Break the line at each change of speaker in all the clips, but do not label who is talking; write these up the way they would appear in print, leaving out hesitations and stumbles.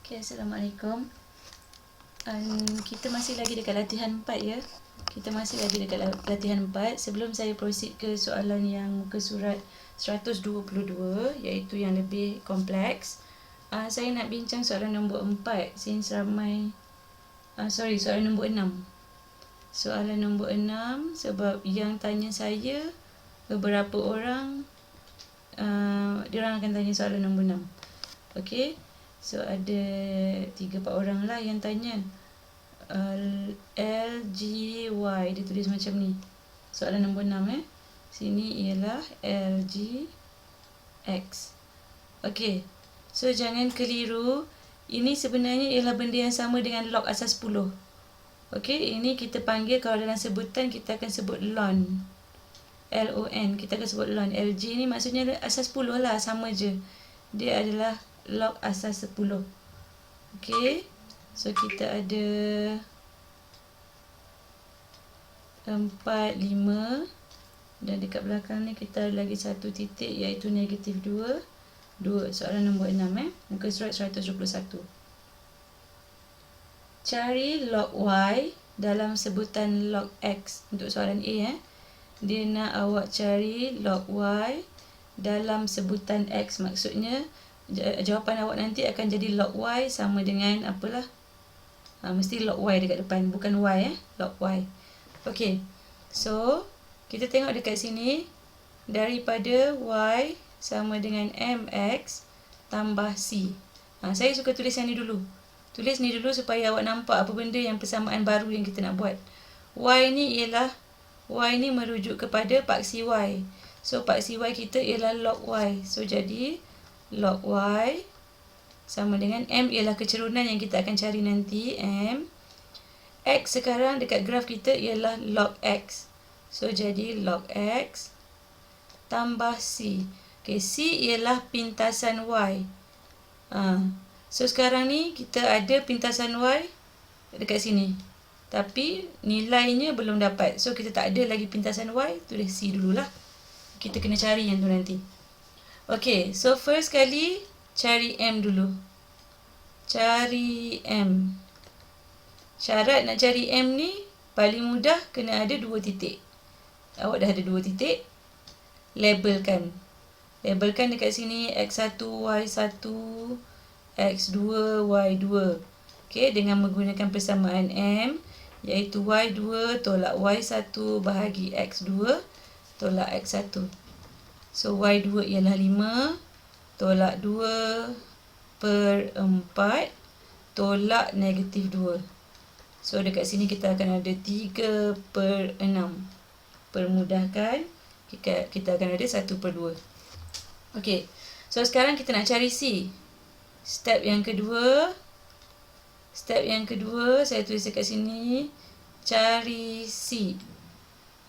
Okay, Assalamualaikum. Kita masih lagi dekat latihan 4 ya. Kita masih lagi dekat latihan 4. Sebelum saya proceed ke soalan yang muka surat 122, iaitu yang lebih kompleks, saya nak bincang soalan nombor 4 since ramai soalan nombor 6. Soalan nombor 6 sebab yang tanya saya beberapa orang, diorang akan tanya soalan nombor 6. Okey. So ada 3-4 orang lah yang tanya. LGY dia tulis macam ni. Soalan nombor 6 Sini ialah LGX. Okey. So jangan keliru. Ini sebenarnya ialah benda yang sama dengan log asas 10. Okey, ini kita panggil, kalau dalam sebutan kita akan sebut ln. LON, kita akan sebut ln. LG ni maksudnya asas 10 lah, sama je. Dia adalah log asas 10. Okey. So kita ada 4, 5. Dan dekat belakang ni kita ada lagi satu titik, iaitu negatif 2. Soalan nombor 6 muka surat 121. Cari log Y dalam sebutan log X. Untuk soalan A dia nak awak cari log Y dalam sebutan X. Maksudnya jawapan awak nanti akan jadi log Y sama dengan apalah, mesti log Y dekat depan, bukan Y log Y. Okey, so kita tengok dekat sini, daripada Y sama dengan MX tambah C. Saya suka tulis yang ni dulu. Tulis ni dulu supaya awak nampak apa benda yang persamaan baru yang kita nak buat. Y ni merujuk kepada paksi Y. So paksi Y kita ialah log Y. So jadi log Y sama dengan M ialah kecerunan yang kita akan cari nanti, M. X sekarang dekat graf kita ialah log X. So jadi log X tambah C. Okay, C ialah pintasan Y. So sekarang ni kita ada pintasan Y dekat sini, tapi nilainya belum dapat. So kita tak ada lagi pintasan Y, tulis C dululah. Kita kena cari yang tu nanti. Okay, so first kali cari M dulu. Cari M. Syarat nak cari M ni paling mudah kena ada 2 titik. Awak dah ada 2 titik, labelkan. Labelkan dekat sini X1, Y1, X2, Y2. Okay, dengan menggunakan persamaan M, iaitu Y2 tolak Y1 bahagi X2 tolak X1. So Y2 ialah 5 tolak 2/4 tolak negatif 2. So dekat sini kita akan ada 3/6. Permudahkan, kita akan ada 1/2. Okey, so sekarang kita nak cari C. Step yang kedua, saya tulis dekat sini, cari C.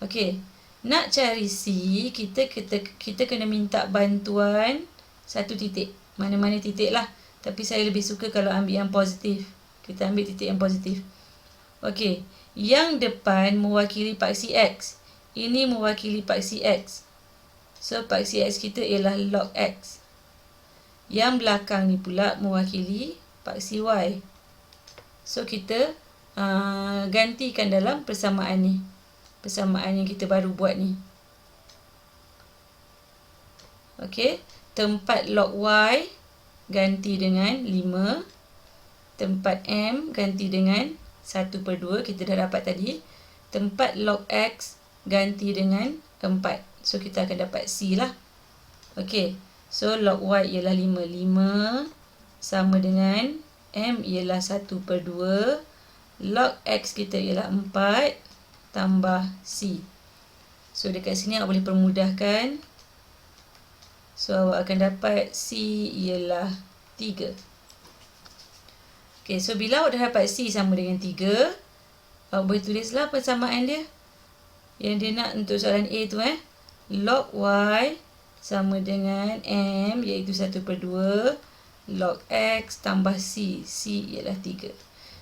Okey, nak cari C, kita kena minta bantuan satu titik. Mana-mana titik lah. Tapi saya lebih suka kalau ambil yang positif. Kita ambil titik yang positif. Okey, yang depan mewakili paksi X. Ini mewakili paksi X. So paksi X kita ialah log X. Yang belakang ni pula mewakili paksi Y. So kita gantikan dalam persamaan ni. Persamaan yang kita baru buat ni. Okey, tempat log Y ganti dengan 5. Tempat M ganti dengan 1/2. Kita dah dapat tadi. Tempat log X ganti dengan 4. So kita akan dapat C lah. Okey, so log Y ialah 5. 5 sama dengan M ialah 1/2. Log X kita ialah 4 tambah C. So dekat sini awak boleh permudahkan. So awak akan dapat C ialah 3. Okay, so bila awak dah dapat C sama dengan 3, awak boleh tulislah persamaan dia. Yang dia nak untuk soalan A tu log Y sama dengan M iaitu 1/2 log X tambah C. C ialah 3.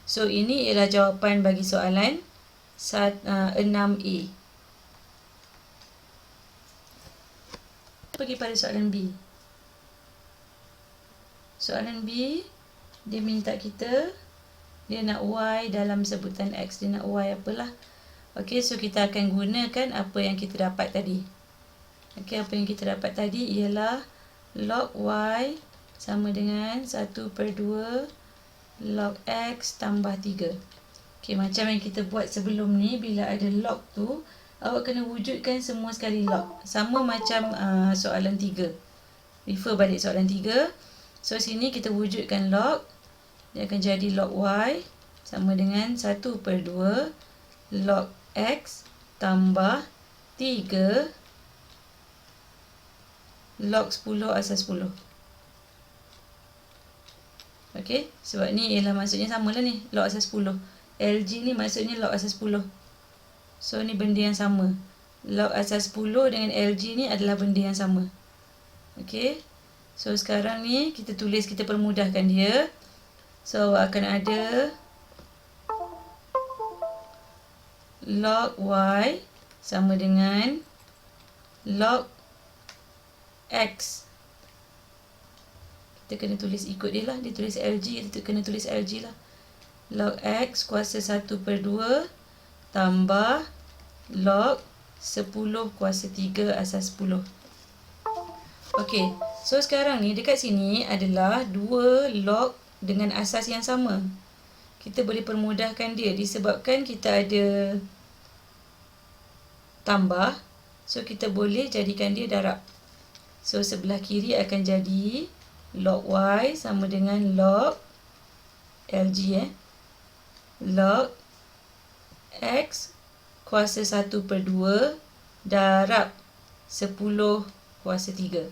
So ini ialah jawapan bagi soalan 6A. Pergi pada soalan B. Soalan B dia minta kita, dia nak Y dalam sebutan X, dia nak Y apalah. Okey, so kita akan gunakan apa yang kita dapat tadi. Okey, apa yang kita dapat tadi ialah log Y sama dengan 1/2 log X tambah 3. Okey, macam yang kita buat sebelum ni, bila ada log tu, awak kena wujudkan semua sekali log. Sama macam soalan 3. Refer balik soalan 3. So, sini kita wujudkan log. Dia akan jadi log Y sama dengan 1/2 log X tambah 3 log 10 asas 10. Okey, sebab ni ialah maksudnya samalah ni, log asas 10. LG ni maksudnya log asas 10. So, ni benda yang sama. Log asas 10 dengan LG ni adalah benda yang sama. Okey. So, sekarang ni kita tulis, kita permudahkan dia. So, akan ada log Y sama dengan log X. Kita kena tulis ikut dia lah. Dia tulis LG, kita kena tulis LG lah. Log X kuasa 1/2 tambah log 10 kuasa 3 asas 10. Okey, so sekarang ni dekat sini adalah 2 log dengan asas yang sama. Kita boleh permudahkan dia disebabkan kita ada tambah. So, kita boleh jadikan dia darab. So, sebelah kiri akan jadi log Y sama dengan log LG log X kuasa 1/2 darab 10 kuasa 3.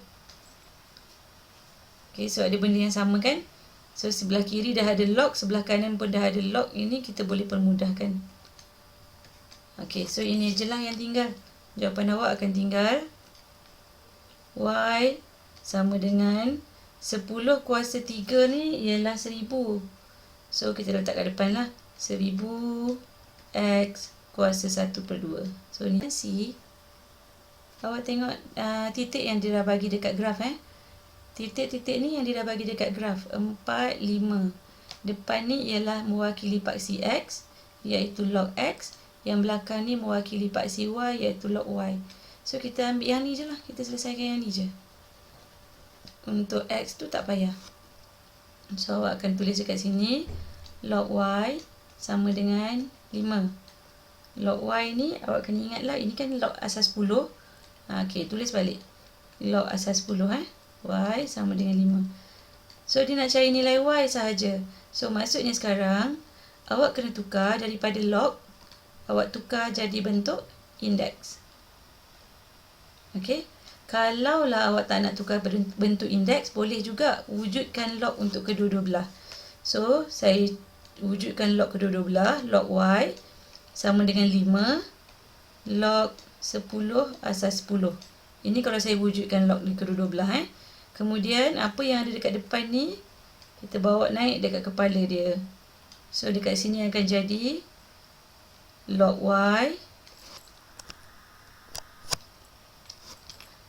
Okay, so ada benda yang sama kan? So, sebelah kiri dah ada log, sebelah kanan pun dah ada log. Ini kita boleh permudahkan. Okay, so ini je lah yang tinggal. Jawapan awak akan tinggal Y sama dengan 10 kuasa 3 ni ialah 1000. So, kita letak kat depan lah. 1000 X kuasa 1/2. So, ni C. Awak tengok titik yang dia dah bagi dekat graf Titik-titik ni yang dia dah bagi dekat graf 4, 5. Depan ni ialah mewakili paksi X, iaitu log X. Yang belakang ni mewakili paksi Y, iaitu log Y. So, kita ambil yang ni je lah. Kita selesaikan yang ni je. Untuk X tu tak payah. So, awak akan tulis dekat sini log Y sama dengan 5. Log Y ni awak kena ingat lah, ini kan log asas 10. Okey, tulis balik. Log asas 10 Y sama dengan 5. So, dia nak cari nilai Y sahaja. So, maksudnya sekarang awak kena tukar daripada log, awak tukar jadi bentuk indeks. Okey. Kalaulah awak tak nak tukar bentuk indeks, boleh juga wujudkan log untuk kedua-dua belah. So, saya wujudkan log kedua-dua belah. Log Y sama dengan 5 log 10 asas 10. Ini kalau saya wujudkan log di kedua-dua belah. Kemudian, apa yang ada dekat depan ni, kita bawa naik dekat kepala dia. So, dekat sini akan jadi log Y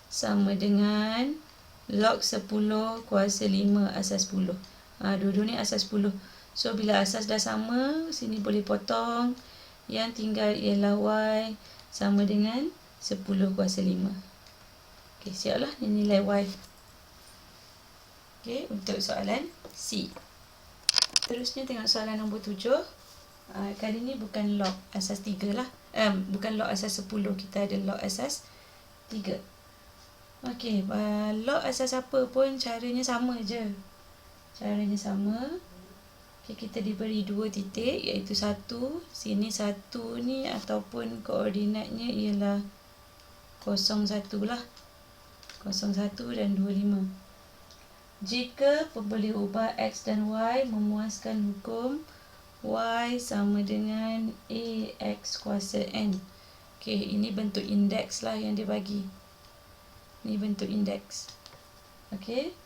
sama dengan log 10 kuasa 5 asas 10. Dua-dua ni asas 10. So, bila asas dah sama, sini boleh potong. Yang tinggal ialah Y sama dengan 10 kuasa 5. Okey, siap lah nilai Y. Okey, untuk soalan C. Terusnya tengok soalan nombor 7. Kali ni bukan log asas 3 lah. Bukan log asas 10. Kita ada log asas 3. Okey, log asas apa pun caranya sama je. Caranya sama. Okey, kita diberi 2 titik iaitu 1. Sini 1 ni ataupun koordinatnya ialah 01 lah. 01 dan 25. Jika pembeli ubah X dan Y memuaskan hukum Y sama dengan AX kuasa N. Okey, ini bentuk indeks lah yang dia bagi. Ini bentuk indeks. Okey.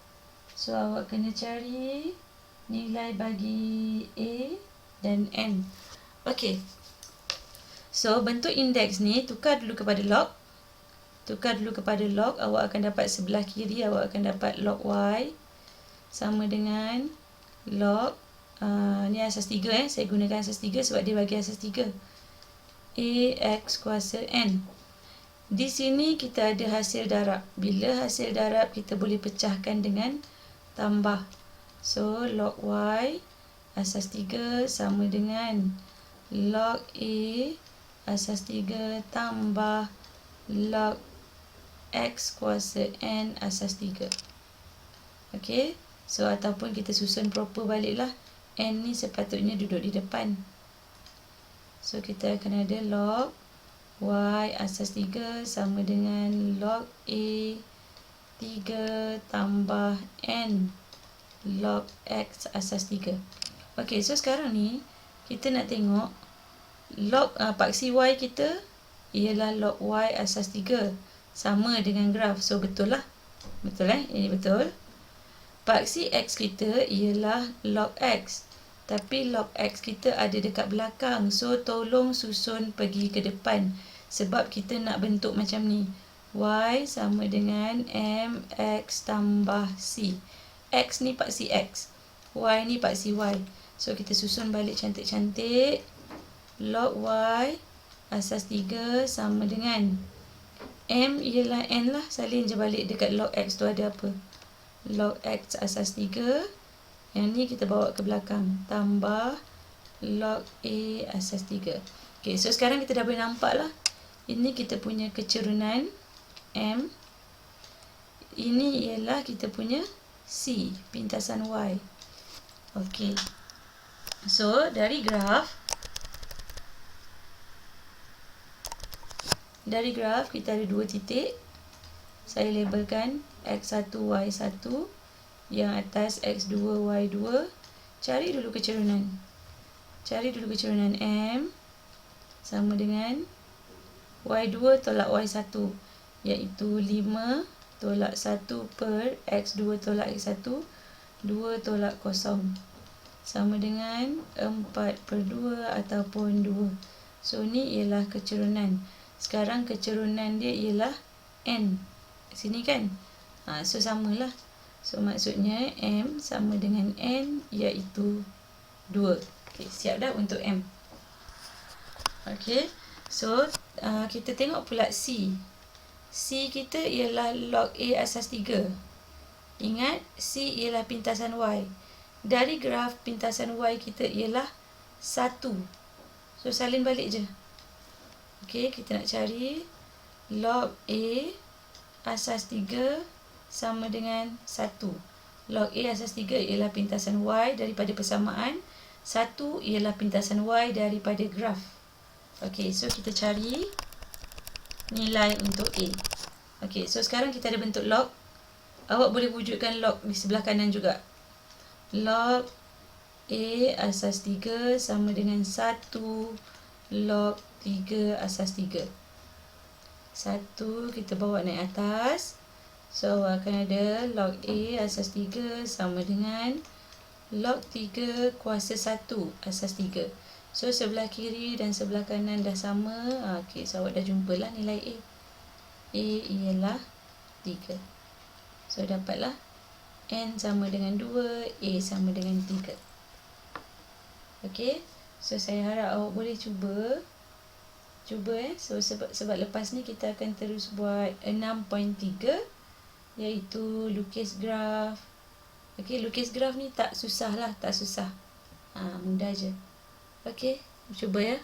So, awak kena cari nilai bagi A dan N. Okey. So, bentuk indeks ni tukar dulu kepada log. Tukar dulu kepada log, awak akan dapat sebelah kiri, awak akan dapat log Y sama dengan log ni asas 3 saya gunakan asas 3 sebab dia bagi asas 3. AX kuasa N. Di sini kita ada hasil darab. Bila hasil darab kita boleh pecahkan dengan tambah. So log Y asas 3 sama dengan log A asas 3 tambah log X kuasa N asas 3. Okey. So ataupun kita susun proper baliklah. N ni sepatutnya duduk di depan. So kita akan ada log Y asas 3 sama dengan log A 3 tambah N log X asas 3. Okey, so sekarang ni kita nak tengok log paksi Y kita ialah log Y asas 3 sama dengan graf. So betul lah. Betul ini betul. Paksi X kita ialah log X. Tapi log X kita ada dekat belakang. So tolong susun pergi ke depan. Sebab kita nak bentuk macam ni. Y sama dengan MX tambah C. X ni paksi X. Y ni paksi Y. So kita susun balik cantik-cantik. Log Y asas 3 sama dengan M ialah N lah. Salin je balik dekat log X tu ada apa. Log X asas 3. Yang ni kita bawa ke belakang. Tambah log A asas 3. Okay, so sekarang kita dah boleh nampak lah. Ini kita punya kecerunan M. Ini ialah kita punya C, pintasan Y. Okay. So, dari graf kita ada 2 titik. Saya labelkan X1, Y1. Yang atas X2, Y2. Cari dulu kecerunan. M sama dengan Y2 tolak Y1. Iaitu 5 tolak 1 per X2 tolak X1. 2 tolak 0. Sama dengan 4 per 2 ataupun 2. So, ni ialah kecerunan. Sekarang kecerunan dia ialah N. Sini kan? So, samalah. So, maksudnya M sama dengan N iaitu 2. Okay, siap dah untuk M. Okay. So, kita tengok pula C. C kita ialah log A asas 3. Ingat, C ialah pintasan Y. Dari graf pintasan Y kita ialah 1. So, salin balik je. Okay, kita nak cari log A asas 3 sama dengan 1. Log A asas 3 ialah pintasan Y daripada persamaan. 1 ialah pintasan Y daripada graf. Okey, so kita cari nilai untuk A. Okey, so sekarang kita ada bentuk log. Awak boleh wujudkan log di sebelah kanan juga. Log A asas 3 sama dengan 1 log 3 asas 3. 1 kita bawa naik atas. So, akan ada log A asas 3 sama dengan log 3 kuasa 1 asas 3. So, sebelah kiri dan sebelah kanan dah sama. Okey, so awak dah jumpalah nilai A. A ialah 3. So, dapatlah N sama dengan 2, A sama dengan 3. Okey, so saya harap awak boleh cuba. So, sebab lepas ni kita akan terus buat 6.3. Iaitu lukis graf. Okey, lukis graf ni tak susah lah. Mudah je. Okey, cuba ya.